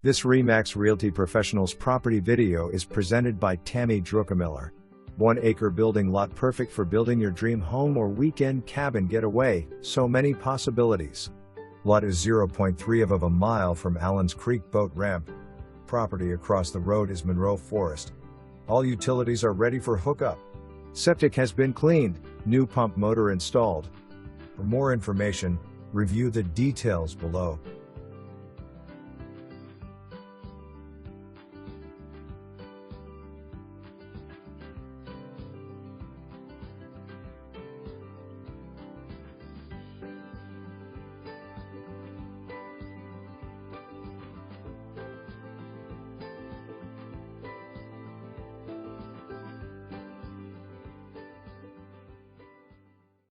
This RE/MAX Realty Professionals property video is presented by Tammy Druckemiller. 1-acre building lot perfect for building your dream home or weekend cabin getaway, so many possibilities. Lot is 0.3 of a mile from Allen's Creek boat ramp. Property across the road is Monroe Forest. All utilities are ready for hookup. Septic has been cleaned, new pump motor installed. For more information, review the details below.